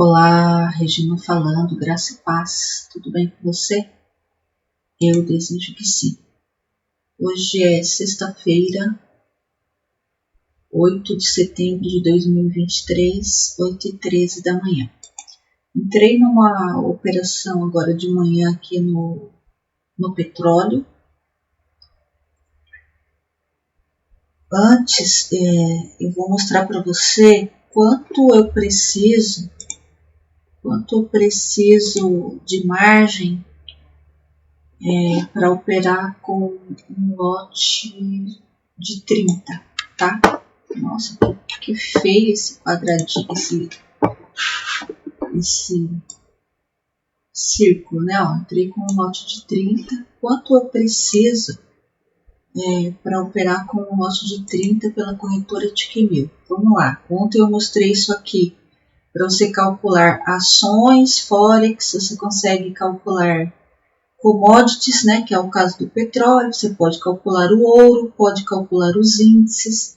Olá, Regina falando, graça e paz, tudo bem com você? Eu desejo que sim. Hoje é sexta-feira, 8 de setembro de 2023, 8h13 da manhã. Entrei numa operação agora de manhã aqui no petróleo. Antes, eu vou mostrar para você quanto eu preciso de margem para operar com um lote de 30, tá? Nossa, que feio esse quadradinho, esse círculo, né? Ó, entrei com um lote de 30. Quanto eu preciso para operar com um lote de 30 pela corretora Tiquimil? Vamos lá. Ontem eu mostrei isso aqui. Para você calcular ações, forex, você consegue calcular commodities, né, que é o caso do petróleo, você pode calcular o ouro, pode calcular os índices.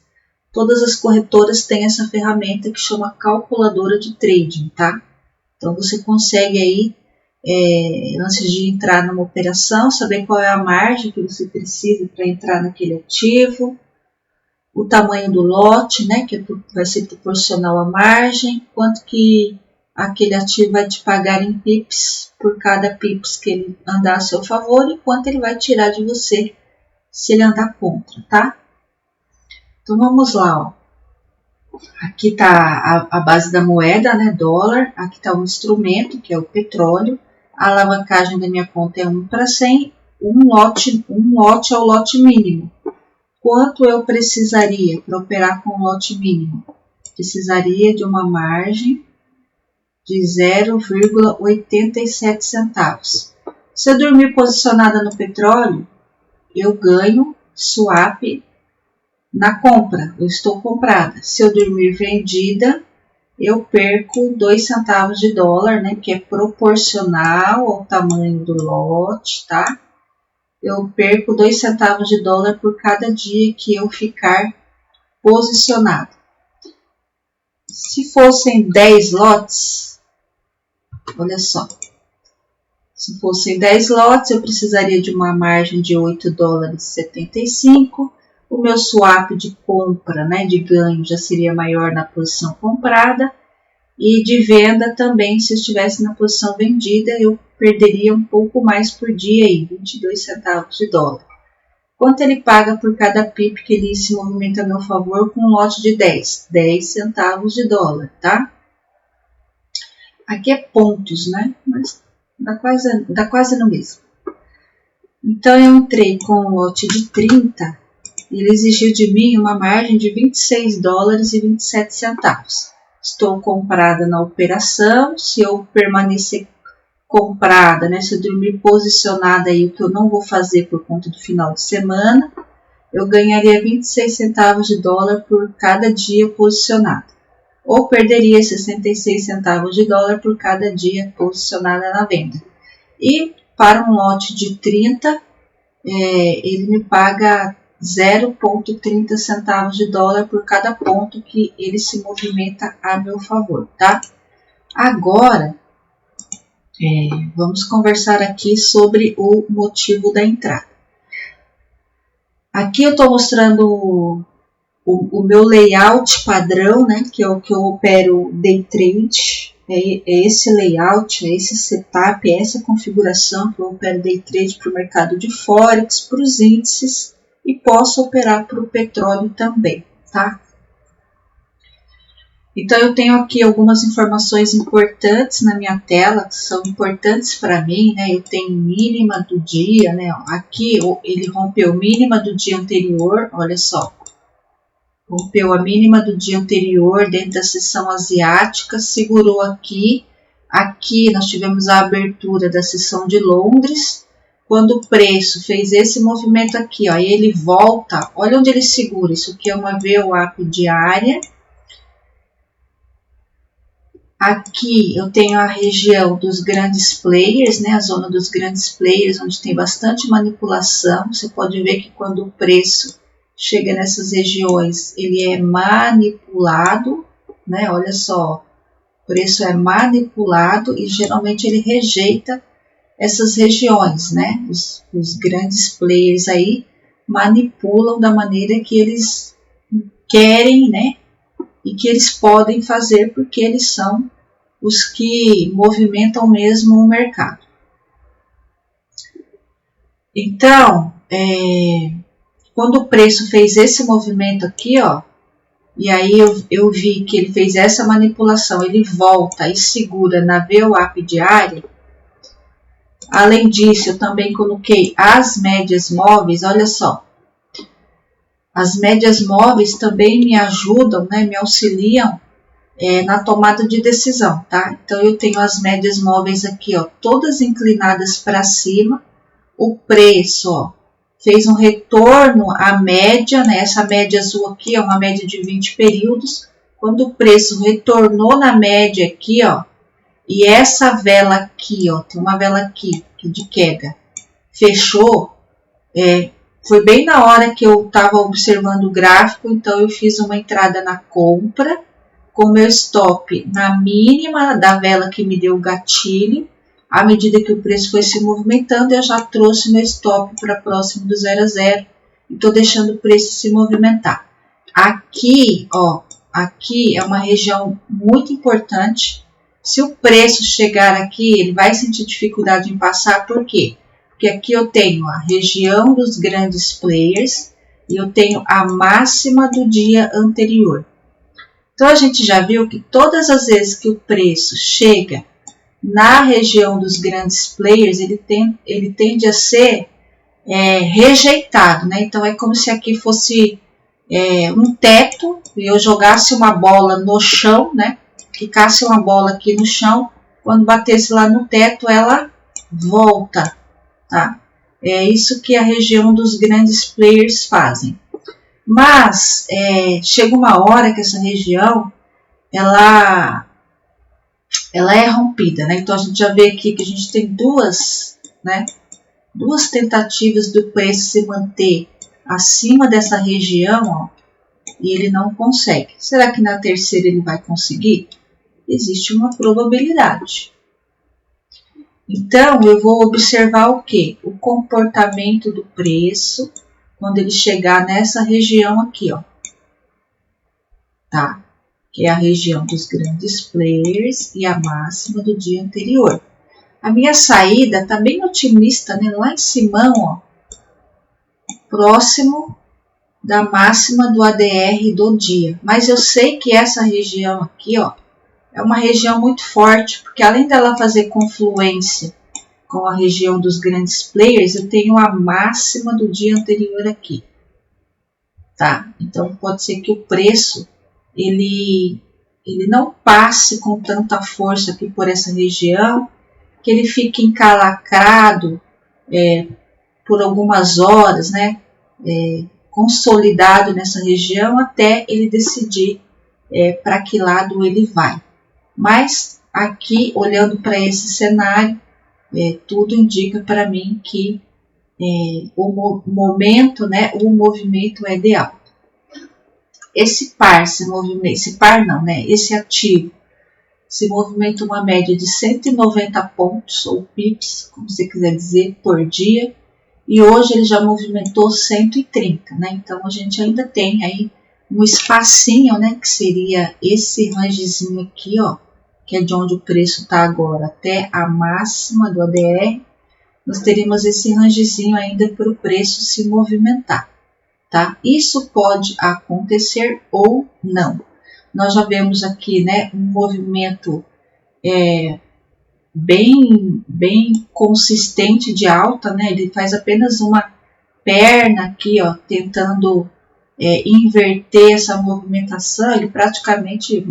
Todas as corretoras têm essa ferramenta que chama calculadora de trading, tá? Então você consegue aí, antes de entrar numa operação, saber qual é a margem que você precisa para entrar naquele ativo, o tamanho do lote, né, que vai ser proporcional à margem, quanto que aquele ativo vai te pagar em pips por cada pips que ele andar a seu favor e quanto ele vai tirar de você se ele andar contra, tá? Então vamos lá, ó. Aqui está a base da moeda, né, dólar, aqui está o instrumento, que é o petróleo, a alavancagem da minha conta é 1/100, um lote é o lote mínimo. Quanto eu precisaria para operar com o lote mínimo? Precisaria de uma margem de 0,87 centavos. Se eu dormir posicionada no petróleo, eu ganho swap na compra, eu estou comprada. Se eu dormir vendida, eu perco 2 centavos de dólar, né, que é proporcional ao tamanho do lote, tá? Eu perco 2 centavos de dólar por cada dia que eu ficar posicionado. Se fossem 10 lotes, olha só, se fossem 10 lotes, eu precisaria de uma margem de 8 dólares e 75. O meu swap de compra, né, de ganho, já seria maior na posição comprada. E de venda também, se eu estivesse na posição vendida, eu perderia um pouco mais por dia, aí, 22 centavos de dólar. Quanto ele paga por cada pip que ele se movimenta a meu favor com um lote de 10? 10 centavos de dólar, tá? Aqui é pontos, né? Mas dá quase no mesmo. Então, eu entrei com um lote de 30 e ele exigiu de mim uma margem de 26 dólares e 27 centavos. Estou comprada na operação, se eu permanecer comprada, né, se eu dormir posicionada aí, o que eu não vou fazer por conta do final de semana, eu ganharia 26 centavos de dólar por cada dia posicionado. Ou perderia 66 centavos de dólar por cada dia posicionada na venda. E para um lote de 30, ele me paga 0,30 centavos de dólar por cada ponto que ele se movimenta a meu favor, tá? Agora, vamos conversar aqui sobre o motivo da entrada. Aqui eu estou mostrando o meu layout padrão, né, que é o que eu opero day trade. É esse layout, é esse setup, é essa configuração que eu opero day trade para o mercado de forex, para os índices e posso operar para o petróleo também, tá? Então, eu tenho aqui algumas informações importantes na minha tela, que são importantes para mim, né? Eu tenho mínima do dia, né? Aqui ele rompeu mínima do dia anterior, olha só. Rompeu a mínima do dia anterior dentro da seção asiática, segurou aqui. Aqui nós tivemos a abertura da seção de Londres. Quando o preço fez esse movimento aqui, ó, ele volta, olha onde ele segura. Isso aqui é uma VWAP diária. Aqui eu tenho a região dos grandes players, né, a zona dos grandes players, onde tem bastante manipulação. Você pode ver que quando o preço chega nessas regiões, ele é manipulado, né? Olha só, O preço é manipulado e geralmente ele rejeita essas regiões, né? Os grandes players aí manipulam da maneira que eles querem, né? E que eles podem fazer porque eles são os que movimentam mesmo o mercado. Então, quando o preço fez esse movimento aqui, ó, e aí eu vi que ele fez essa manipulação, ele volta e segura na VWAP diária. Além disso, eu também coloquei as médias móveis, olha só. As médias móveis também me ajudam, né, me auxiliam na tomada de decisão, tá? Então, eu tenho as médias móveis aqui, ó, todas inclinadas para cima. O preço, ó, fez um retorno à média, né? Essa média azul aqui é uma média de 20 períodos. Quando o preço retornou na média aqui, ó, e essa vela aqui, ó, tem uma vela aqui de queda, fechou, foi bem na hora que eu estava observando o gráfico, então eu fiz uma entrada na compra, com meu stop na mínima da vela que me deu o gatilho. À medida que o preço foi se movimentando, eu já trouxe meu stop para próximo do 0 a 0 e estou deixando o preço se movimentar. Aqui, ó, aqui é uma região muito importante. Se o preço chegar aqui, ele vai sentir dificuldade em passar, por quê? Porque aqui eu tenho a região dos grandes players e eu tenho a máxima do dia anterior. Então, a gente já viu que todas as vezes que o preço chega na região dos grandes players, ele tende a ser rejeitado, né? Então, é como se aqui fosse um teto e eu jogasse uma bola no chão, né? Ficasse uma bola aqui no chão, quando batesse lá no teto, ela volta, tá? É isso que a região dos grandes players fazem. Mas, chega uma hora que essa região, ela é rompida, né? Então, a gente já vê aqui que a gente tem duas tentativas do preço se manter acima dessa região, ó, e ele não consegue. Será que na terceira ele vai conseguir? Existe uma probabilidade. Então, eu vou observar o quê? O comportamento do preço quando ele chegar nessa região aqui, ó. Tá? Que é a região dos grandes players e a máxima do dia anterior. A minha saída tá bem otimista, né? Lá em cima, ó, próximo da máxima do ADR do dia. Mas eu sei que essa região aqui, ó, é uma região muito forte, porque além dela fazer confluência com a região dos grandes players, eu tenho a máxima do dia anterior aqui, tá? Então, pode ser que o preço, ele não passe com tanta força aqui por essa região, que ele fique encalacrado por algumas horas, né? Consolidado nessa região, até ele decidir para que lado ele vai. Mas aqui, olhando para esse cenário, tudo indica para mim que o momento, né, o movimento é de alta. Esse ativo se movimenta uma média de 190 pontos, ou pips, como você quiser dizer, por dia, e hoje ele já movimentou 130, né? Então, a gente ainda tem aí um espacinho, né, que seria esse rangezinho aqui, ó, que é de onde o preço está agora, até a máxima do ADR, nós teríamos esse rangezinho ainda para o preço se movimentar, tá? Isso pode acontecer ou não. Nós já vemos aqui, né, um movimento bem consistente de alta, né? Ele faz apenas uma perna aqui, ó, tentando inverter essa movimentação. Ele praticamente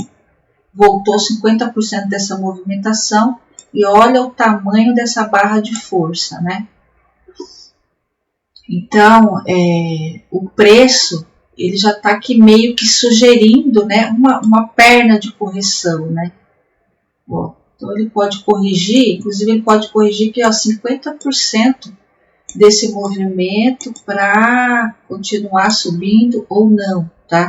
voltou 50% dessa movimentação e olha o tamanho dessa barra de força, né? Então, o preço, ele já está aqui meio que sugerindo, né, uma perna de correção, né? Ó, então, ele pode corrigir, inclusive ele pode corrigir que 50% desse movimento para continuar subindo ou não, tá?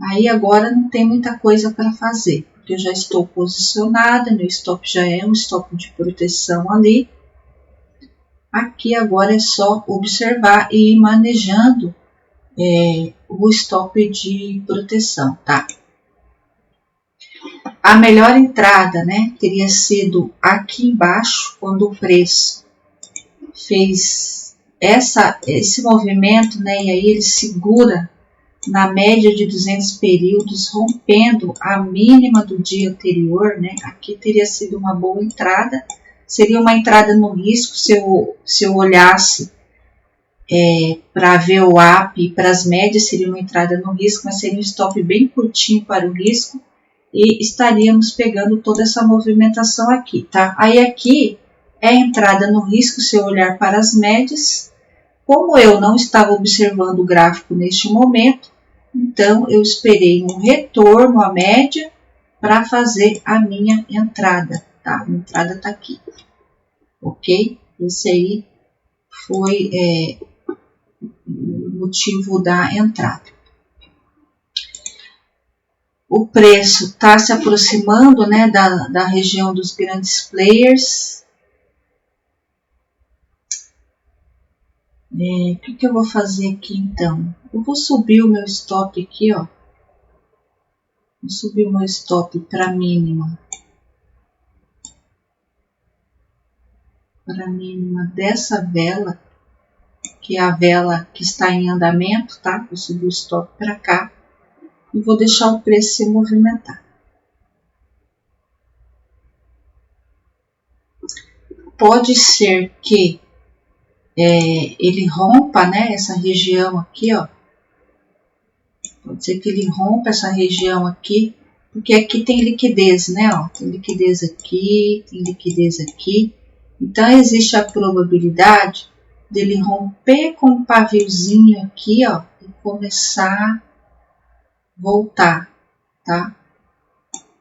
Aí agora não tem muita coisa para fazer, porque eu já estou posicionada, meu stop já é um stop de proteção ali. Aqui agora é só observar e ir manejando o stop de proteção, tá? A melhor entrada, né, teria sido aqui embaixo, quando o preço fez esse movimento, né, e aí ele segura na média de 200 períodos, rompendo a mínima do dia anterior, né, aqui teria sido uma boa entrada. Seria uma entrada no risco se eu olhasse para ver o VWAP e para as médias, seria uma entrada no risco, mas seria um stop bem curtinho para o risco e estaríamos pegando toda essa movimentação aqui, tá? Aí aqui é a entrada no risco se eu olhar para as médias. Como eu não estava observando o gráfico neste momento, então eu esperei um retorno à média para fazer a minha entrada, tá? A entrada está aqui, ok? Esse aí foi o motivo da entrada. O preço está se aproximando, né, da região dos grandes players. O que eu vou fazer aqui então? Eu vou subir o meu stop aqui, ó. Vou subir o meu stop para mínima. Para mínima dessa vela, que é a vela que está em andamento, tá? Vou subir o stop para cá e vou deixar o preço se movimentar. Pode ser que ele rompa, né, essa região aqui, ó. Pode ser que ele rompa essa região aqui, porque aqui tem liquidez, né, ó. Tem liquidez aqui, tem liquidez aqui. Então, existe a probabilidade dele romper com um paviozinho aqui, ó, e começar a voltar, tá?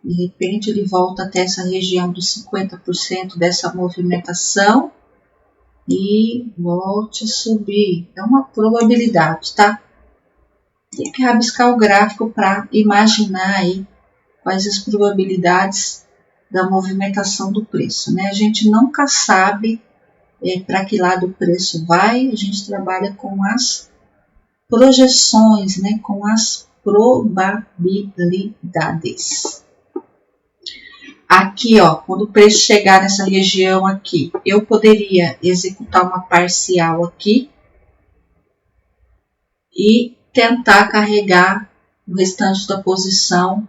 De repente, ele volta até essa região dos 50% dessa movimentação e volte a subir. É uma probabilidade, tá? Tem que rabiscar o gráfico para imaginar aí quais as probabilidades da movimentação do preço, né? A gente nunca sabe para que lado o preço vai, a gente trabalha com as projeções, né? Com as probabilidades. Aqui, ó, quando o preço chegar nessa região aqui, eu poderia executar uma parcial aqui e tentar carregar o restante da posição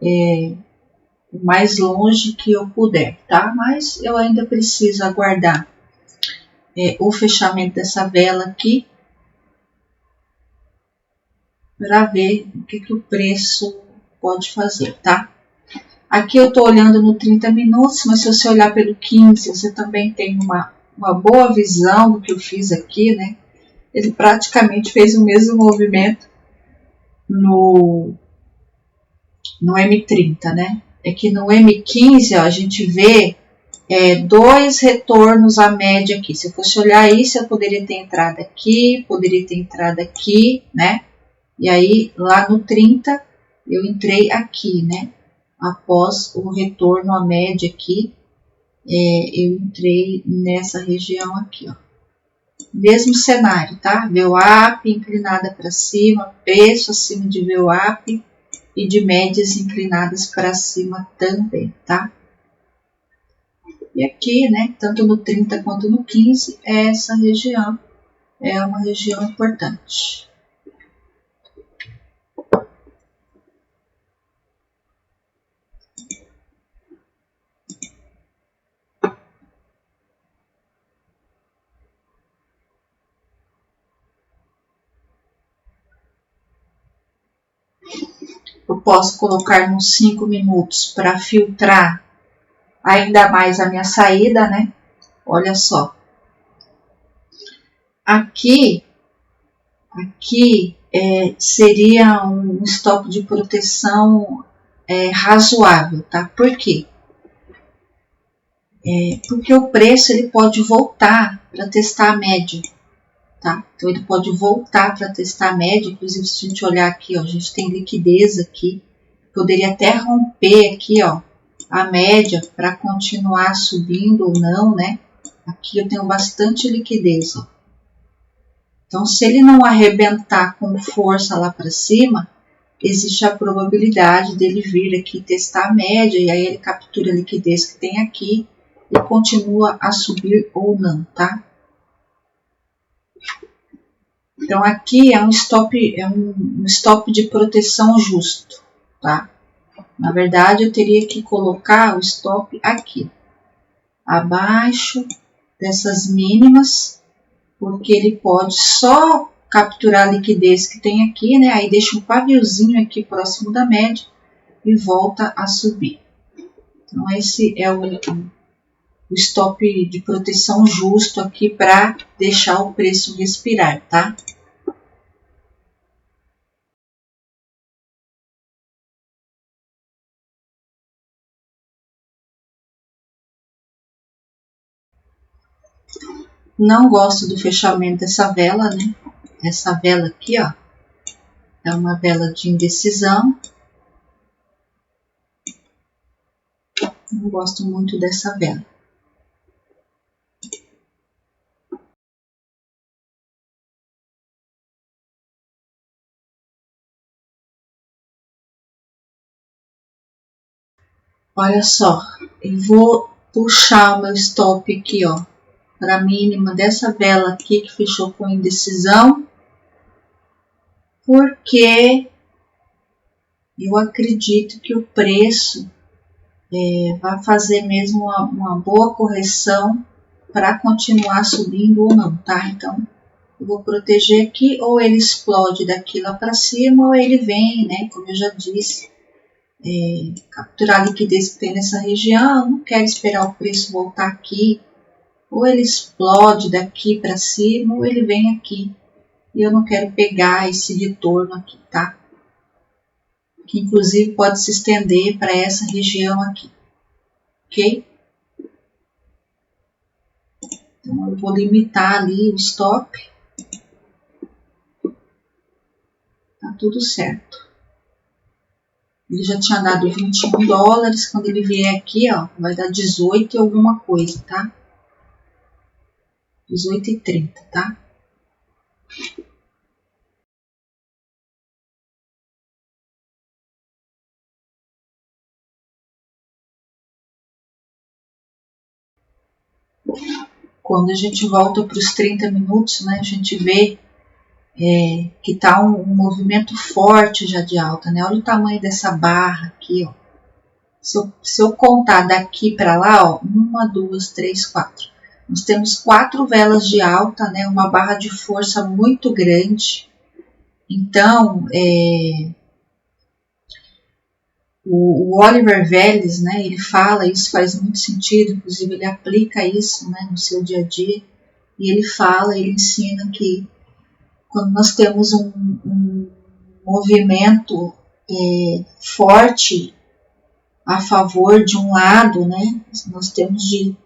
o mais longe que eu puder, tá? Mas eu ainda preciso aguardar o fechamento dessa vela aqui para ver o que o preço pode fazer, tá? Aqui eu estou olhando no 30 minutos, mas se você olhar pelo 15, você também tem uma boa visão do que eu fiz aqui, né? Ele praticamente fez o mesmo movimento no M30, né? É que no M15, ó, a gente vê dois retornos à média aqui. Se eu fosse olhar isso, eu poderia ter entrado aqui, poderia ter entrado aqui, né? E aí, lá no 30, eu entrei aqui, né? Após o retorno à média aqui, eu entrei nessa região aqui, ó. Mesmo cenário, tá? VWAP inclinada para cima, preço acima de VWAP e de médias inclinadas para cima também, tá? E aqui, né, tanto no 30 quanto no 15, essa região é uma região importante. Eu posso colocar uns 5 minutos para filtrar ainda mais a minha saída, né? Olha só. Aqui seria um stop de proteção razoável, tá? Por quê? Porque o preço ele pode voltar para testar a média, tá? Então ele pode voltar para testar a média, inclusive se a gente olhar aqui, ó, a gente tem liquidez aqui, poderia até romper aqui, ó, a média para continuar subindo ou não, né? Aqui eu tenho bastante liquidez, ó. Então se ele não arrebentar com força lá para cima, existe a probabilidade dele vir aqui testar a média e aí ele captura a liquidez que tem aqui e continua a subir ou não, tá? Então aqui é um stop de proteção justo, tá? Na verdade eu teria que colocar o stop aqui, abaixo dessas mínimas, porque ele pode só capturar a liquidez que tem aqui, né? Aí deixa um paviozinho aqui próximo da média e volta a subir. Então esse é o stop de proteção justo aqui para deixar o preço respirar, tá? Não gosto do fechamento dessa vela, né? Essa vela aqui, ó, é uma vela de indecisão. Não gosto muito dessa vela. Olha só, eu vou puxar o meu stop aqui, ó, para a mínima dessa vela aqui que fechou com indecisão, porque eu acredito que o preço vai fazer mesmo uma boa correção para continuar subindo ou não, tá? Então, eu vou proteger aqui, ou ele explode daqui lá para cima, ou ele vem, né, como eu já disse, capturar a liquidez que tem nessa região, não quero esperar o preço voltar aqui, ou ele explode daqui para cima, ou ele vem aqui, e eu não quero pegar esse retorno aqui, tá? Que inclusive pode se estender para essa região aqui, ok? Então eu vou limitar ali o stop, tá tudo certo. Ele já tinha dado 21 dólares, quando ele vier aqui, ó, vai dar 18 e alguma coisa, tá? 18,30, tá? Quando a gente volta para os 30 minutos, né, a gente vê que está um movimento forte já de alta, né? Olha o tamanho dessa barra aqui, ó. Se eu contar daqui para lá, ó, 1, 2, 3, 4. Nós temos 4 velas de alta, né? Uma barra de força muito grande. Então, o Oliver Vélez, né? Ele fala, isso faz muito sentido, inclusive ele aplica isso, né, no seu dia a dia. E ele fala, ele ensina que quando nós temos um movimento forte a favor de um lado, né, nós temos de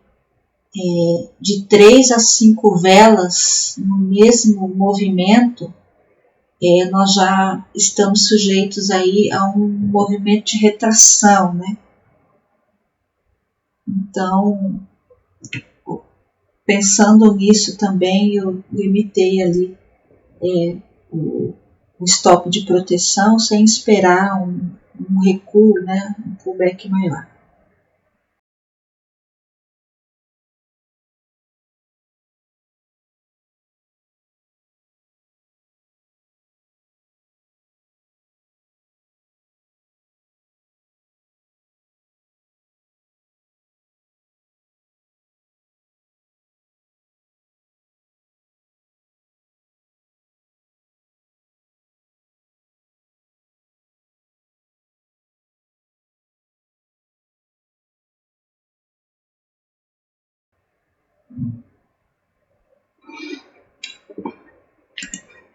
3 a 5 velas no mesmo movimento, nós já estamos sujeitos aí a um movimento de retração, né? Então, pensando nisso também, eu limitei ali o stop de proteção sem esperar um recuo, né, um pullback maior.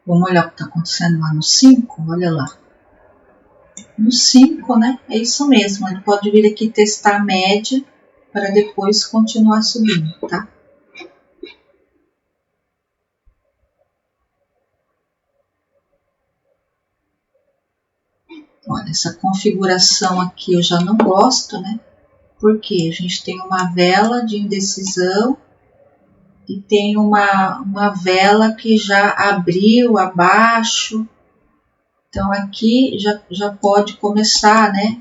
Vamos olhar o que está acontecendo lá no 5, olha lá. No 5, né, é isso mesmo, ele pode vir aqui testar a média para depois continuar subindo, tá? Olha, essa configuração aqui eu já não gosto, né? Porque a gente tem uma vela de indecisão e tem uma vela que já abriu abaixo. Então aqui já pode começar, né?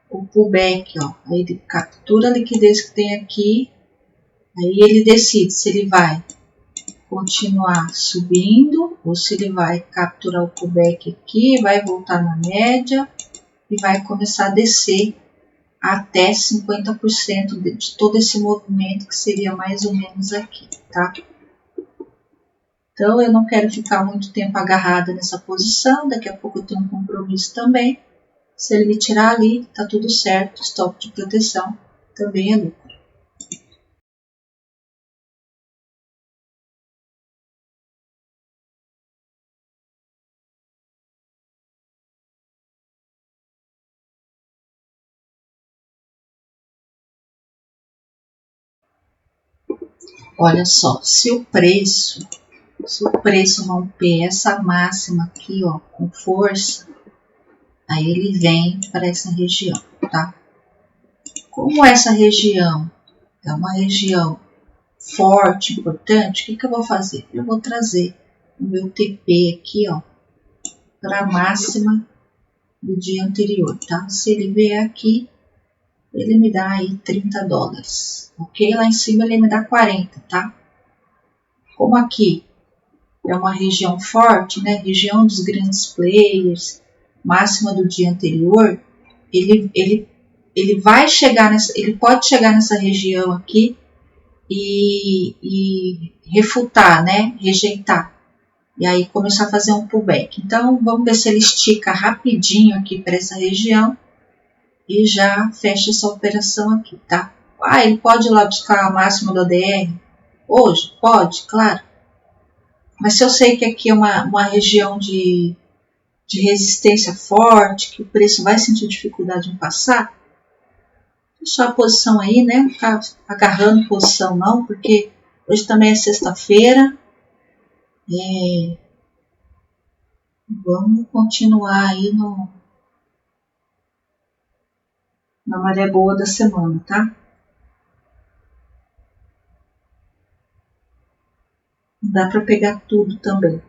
O pullback, ó. Aí ele captura a liquidez que tem aqui. Aí ele decide se ele vai continuar subindo ou se ele vai capturar o pullback aqui, vai voltar na média e vai começar a descer até 50% de todo esse movimento, que seria mais ou menos aqui, tá? Então eu não quero ficar muito tempo agarrada nessa posição, daqui a pouco eu tenho um compromisso também. Se ele me tirar ali, tá tudo certo, stop de proteção também é lucro. Olha só, se o preço romper essa máxima aqui, ó, com força, aí ele vem para essa região, tá? Como essa região é uma região forte, importante, o que eu vou fazer? Eu vou trazer o meu TP aqui, ó, para a máxima do dia anterior, tá? Se ele vier aqui, ele me dá aí 30 dólares, ok? Lá em cima ele me dá 40, tá? Como aqui é uma região forte, né? Região dos grandes players, máxima do dia anterior, ele vai chegar nessa, ele pode chegar nessa região aqui e refutar, né? Rejeitar. E aí começar a fazer um pullback. Então vamos ver se ele estica rapidinho aqui para essa região e já fecha essa operação aqui, tá? Ah, ele pode ir lá buscar a máxima do ADR? Hoje? Pode, claro. Mas se eu sei que aqui é uma região de resistência forte, que o preço vai sentir dificuldade em passar, deixar a posição aí, né? Não ficar agarrando posição não, porque hoje também é sexta-feira. Vamos continuar aí na maré boa da semana, tá? Não dá para pegar tudo também.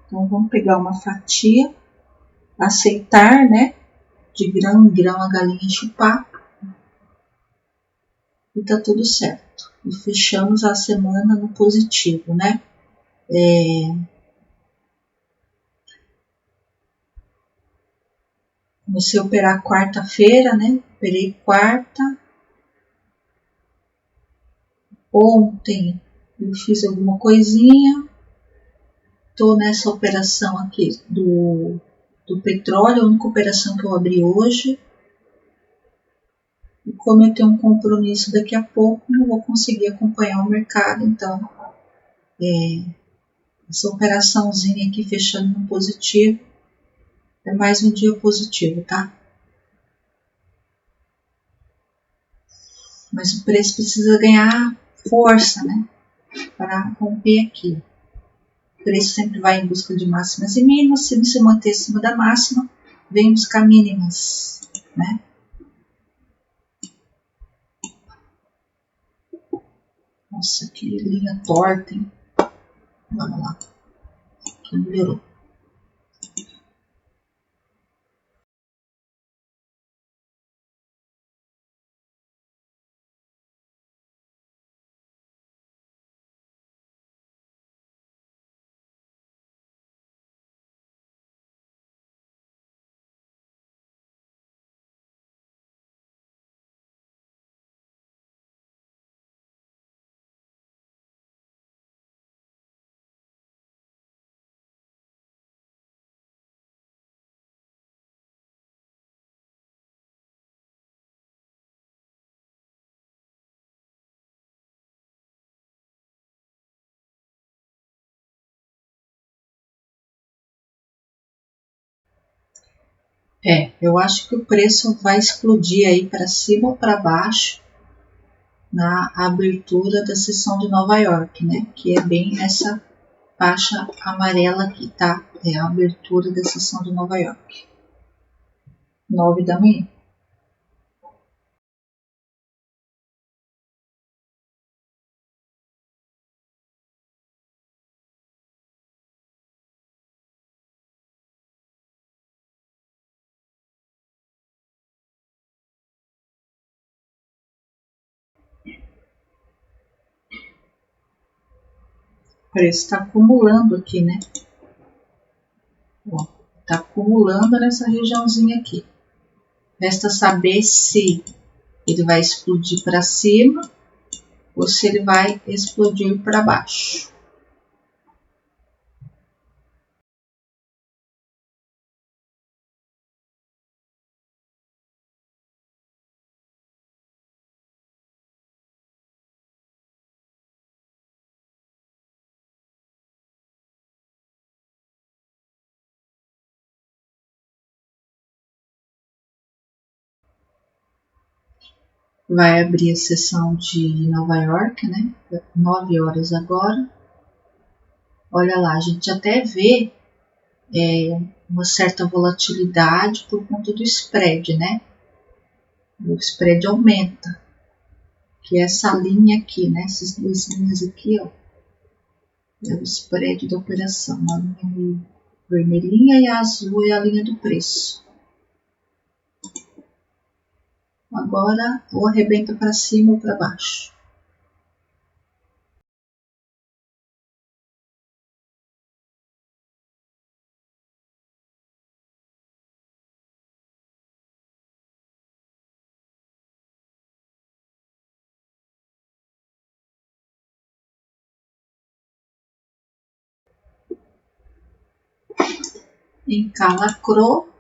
Então vamos pegar uma fatia, aceitar, né? De grão em grão a galinha enche o papo. E tá tudo certo. E fechamos a semana no positivo, né? Comecei a operar quarta-feira, né? Operei quarta. Ontem eu fiz alguma coisinha. Tô nessa operação aqui do petróleo, a única operação que eu abri hoje. E como eu tenho um compromisso daqui a pouco, não vou conseguir acompanhar o mercado, então essa operaçãozinha aqui fechando no positivo é mais um dia positivo, tá? Mas o preço precisa ganhar força, né? Para romper aqui. O preço sempre vai em busca de máximas e mínimas. Se você manter acima da máxima, vem buscar mínimas, né? Nossa, que linha torta, hein? Vamos lá. Aqui melhorou. Eu acho que o preço vai explodir aí para cima ou para baixo na abertura da sessão de Nova York, né? Que é bem essa faixa amarela aqui, tá? É a abertura da sessão de Nova York. 9 da manhã. O preço está acumulando aqui, né? Ó, tá acumulando nessa regiãozinha aqui. Resta saber se ele vai explodir para cima ou se ele vai explodir para baixo. Vai abrir a sessão de Nova York, né? 9 horas agora. Olha lá, a gente até vê uma certa volatilidade por conta do spread, né? O spread aumenta, que é essa linha aqui, né? Essas duas linhas aqui, ó, é o spread da operação. A linha vermelhinha e a azul é a linha do preço. Agora, ou arrebenta para cima ou para baixo. Encalacrou.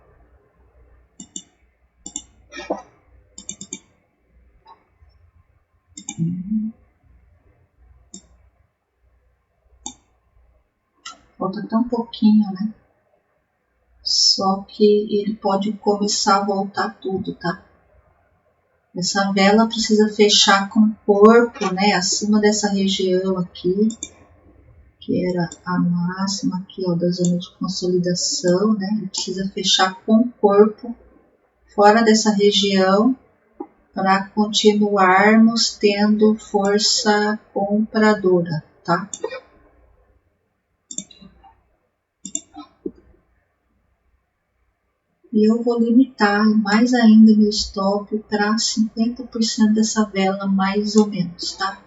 Falta tão pouquinho, né? Só que ele pode começar a voltar tudo, tá? Essa vela precisa fechar com o corpo, né? Acima dessa região aqui, que era a máxima aqui, ó, da zona de consolidação, né? Ele precisa fechar com o corpo fora dessa região para continuarmos tendo força compradora, tá? E eu vou limitar mais ainda meu stop para 50% dessa vela, mais ou menos, tá?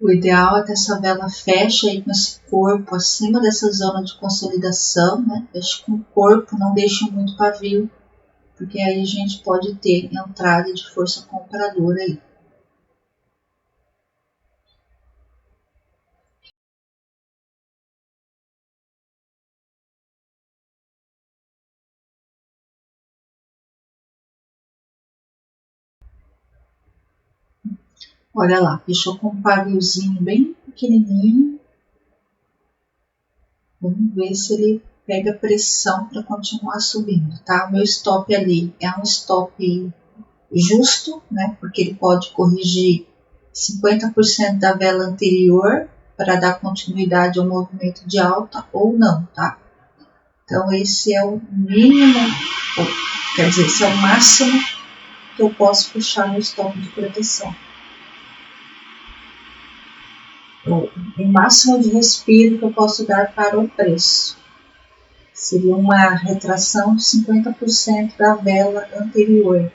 O ideal é que essa vela feche aí com esse corpo acima dessa zona de consolidação, né? Feche com o corpo, não deixe muito pavio, porque aí a gente pode ter entrada de força compradora aí. Olha lá, fechou com um paviozinho bem pequenininho. Vamos ver se ele pega pressão para continuar subindo, tá? O meu stop ali é um stop justo, né? Porque ele pode corrigir 50% da vela anterior para dar continuidade ao movimento de alta ou não, tá? Então esse é o mínimo, quer dizer, esse é o máximo que eu posso puxar no stop de proteção. O máximo de respiro que eu posso dar para o preço. Seria uma retração de 50% da vela anterior.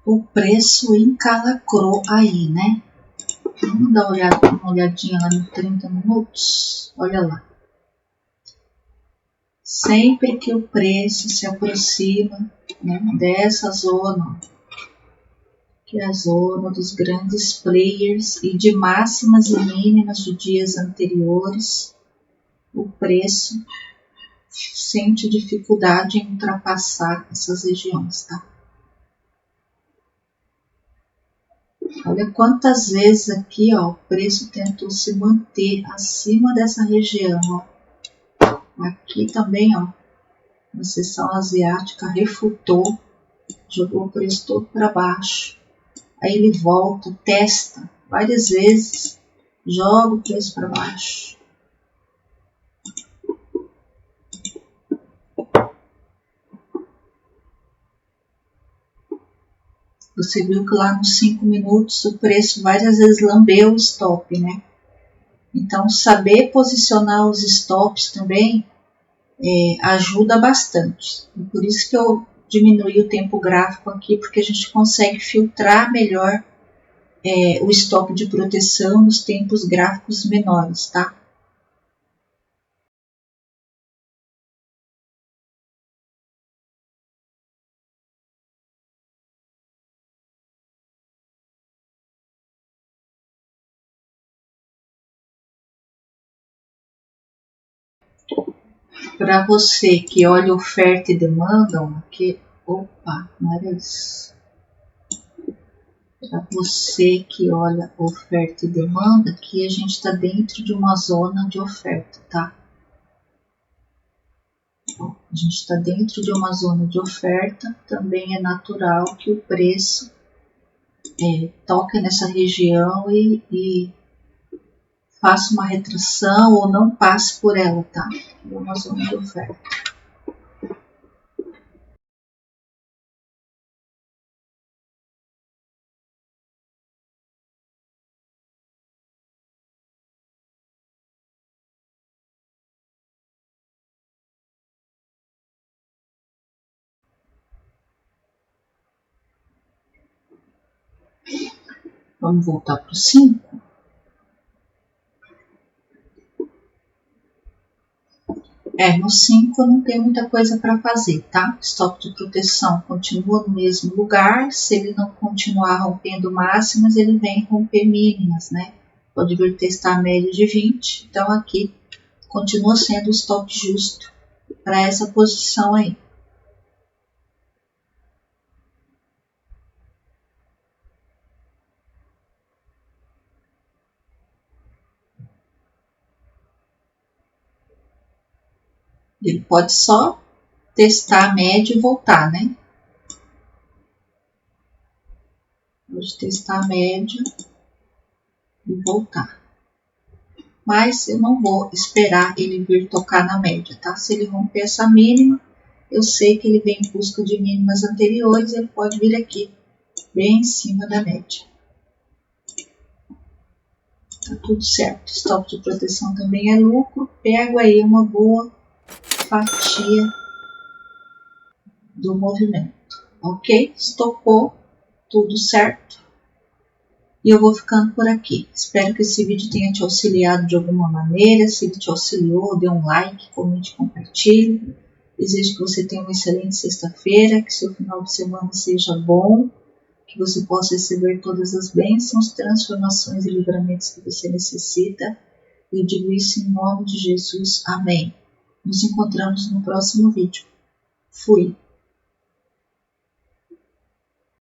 o preço encalacrou aí, né? Vamos dar uma olhadinha lá no 30 minutos. Olha lá. Sempre que o preço se aproxima, né, dessa zona, que é a zona dos grandes players e de máximas e mínimas de dias anteriores, o preço sente dificuldade em ultrapassar essas regiões, tá? Olha quantas vezes aqui, ó, o preço tentou se manter acima dessa região, ó. Aqui também, ó, na seção asiática, refutou, jogou o preço todo para baixo. Aí ele volta, testa várias vezes, joga o preço para baixo. Você viu que lá nos 5 minutos o preço várias vezes lambeu o stop, né? Então, saber posicionar os stops também ajuda bastante. E por isso que eu diminuí o tempo gráfico aqui, porque a gente consegue filtrar melhor o stop de proteção nos tempos gráficos menores, tá? Para você que olha oferta e demanda, aqui, opa, não era isso. Para você que olha oferta e demanda, aqui a gente está dentro de uma zona de oferta, tá? A gente está dentro de uma zona de oferta, também é natural que o preço toque nessa região e faça uma retração ou não passe por ela, tá? É uma zona de oferta. Vamos voltar para o 5. No 5 não tem muita coisa para fazer, tá? Stop de proteção continua no mesmo lugar. Se ele não continuar rompendo máximas, ele vem romper mínimas, né? Pode vir testar a média de 20. Então, aqui continua sendo o stop justo para essa posição aí. Ele pode só testar a média e voltar, né? Pode testar a média e voltar. Mas eu não vou esperar ele vir tocar na média, tá? Se ele romper essa mínima, eu sei que ele vem em busca de mínimas anteriores, ele pode vir aqui, bem em cima da média. Tá tudo certo. Stop de proteção também é lucro. Pego aí uma boa fatia do movimento. Ok? Estopou, tudo certo. E eu vou ficando por aqui. Espero que esse vídeo tenha te auxiliado de alguma maneira. Se ele te auxiliou, dê um like, comente, compartilhe. Desejo que você tenha uma excelente sexta-feira, que seu final de semana seja bom, que você possa receber todas as bênçãos, transformações e livramentos que você necessita. Eu digo isso em nome de Jesus. Amém. Nos encontramos no próximo vídeo. Fui.